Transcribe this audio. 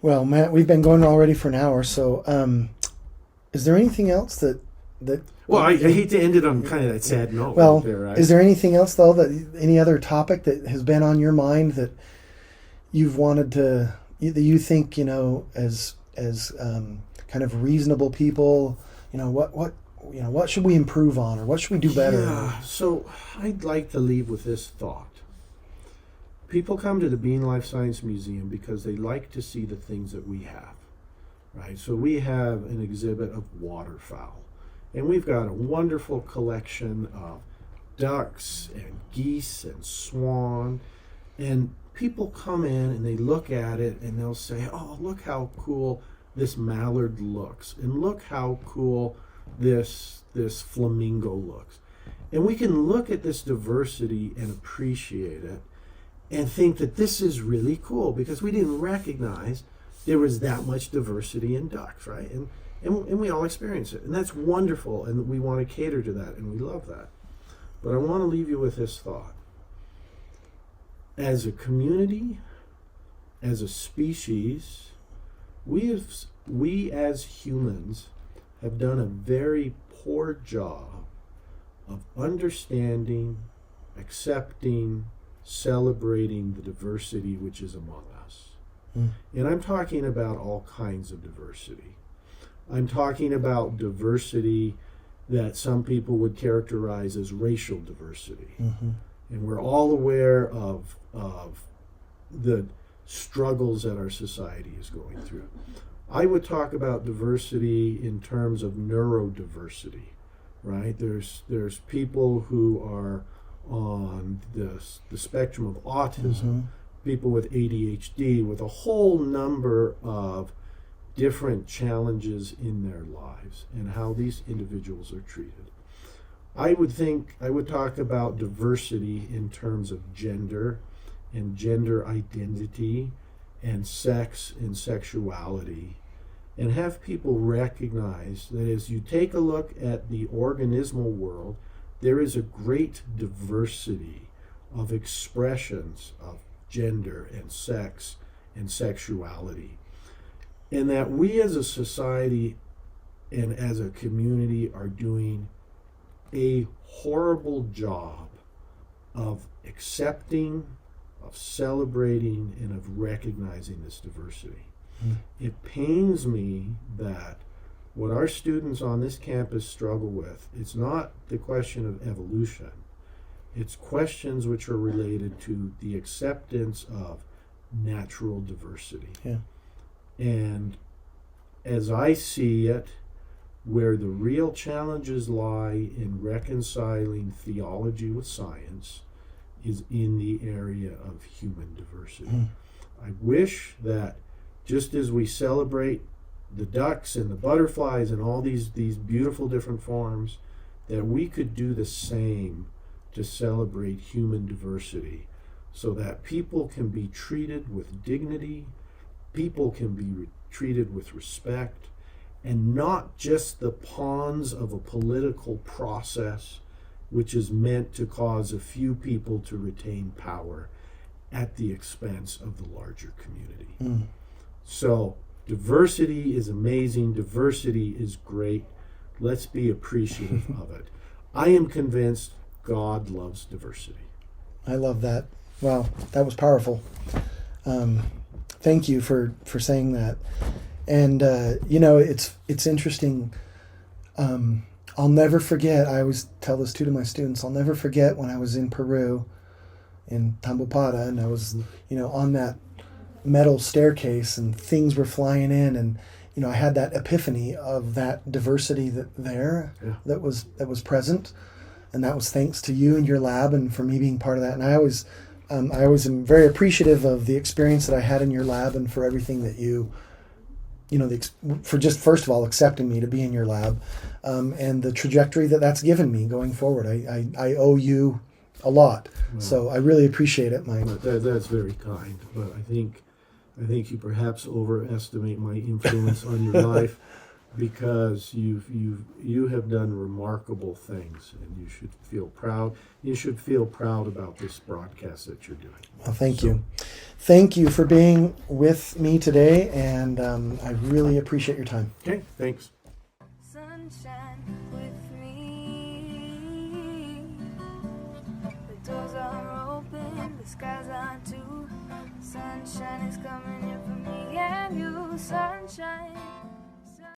Well, Matt, we've been going already for an hour, so is there anything else that Well, I hate to end it on kind of that sad note. well, right there, right? is there anything else though, that any other topic that has been on your mind that you've wanted to, that you think, as kind of reasonable people, what should we improve on, or what should we do better? Yeah, so I'd like to leave with this thought. People come to the Bean Life Science Museum because they like to see the things that we have, right? So we have an exhibit of waterfowl, and we've got a wonderful collection of ducks and geese and swan, and people come in and they look at it and they'll say, oh, look how cool this mallard looks, and look how cool this flamingo looks. And we can look at this diversity and appreciate it and think that this is really cool because we didn't recognize there was that much diversity in ducks, right? And we all experience it. And that's wonderful, and we want to cater to that, and we love that. But I want to leave you with this thought. As a community, as a species, we as humans have done a very poor job of understanding, accepting, celebrating the diversity which is among us. And I'm talking about all kinds of diversity. I'm talking about diversity that some people would characterize as racial diversity. And we're all aware of the struggles that our society is going through. I would talk about diversity in terms of neurodiversity, right? There's people who are on the spectrum of autism, people with ADHD, with a whole number of different challenges in their lives, and how these individuals are treated. I would talk about diversity in terms of gender and gender identity and sex and sexuality, and have people recognize that as you take a look at the organismal world, there is a great diversity of expressions of gender and sex and sexuality. And that we as a society and as a community are doing a horrible job of accepting, of celebrating, and of recognizing this diversity. It pains me that what our students on this campus struggle with, it's not the question of evolution. It's questions which are related to the acceptance of natural diversity. Yeah. And as I see it, where the real challenges lie in reconciling theology with science is in the area of human diversity. I wish that just as we celebrate the ducks and the butterflies and all these beautiful different forms, that we could do the same to celebrate human diversity, so that people can be treated with dignity, people can be treated with respect, and not just the pawns of a political process which is meant to cause a few people to retain power at the expense of the larger community. So diversity is amazing. Diversity is great. Let's be appreciative of it. I am convinced God loves diversity. I love that. Wow, that was powerful. Thank you for saying that. And it's interesting. I'll never forget. I always tell this too to my students. I'll never forget when I was in Peru, in Tambopada, and I was, on that metal staircase, and things were flying in, and I had that epiphany of that diversity that was present, and that was thanks to you and your lab, and for me being part of that. And I always am very appreciative of the experience that I had in your lab, and for everything that for just first of all accepting me to be in your lab, and the trajectory that's given me going forward. I owe you a lot, so I really appreciate it, Mike. That's very kind, but I think you perhaps overestimate my influence on your life. because you have done remarkable things, and you should feel proud. You should feel proud about this broadcast that you're doing. Well, thank you. Thank you for being with me today, and I really appreciate your time. Okay, thanks. Sunshine with me. The doors are open, the skies are too. Sunshine is coming in for me and you. Sunshine.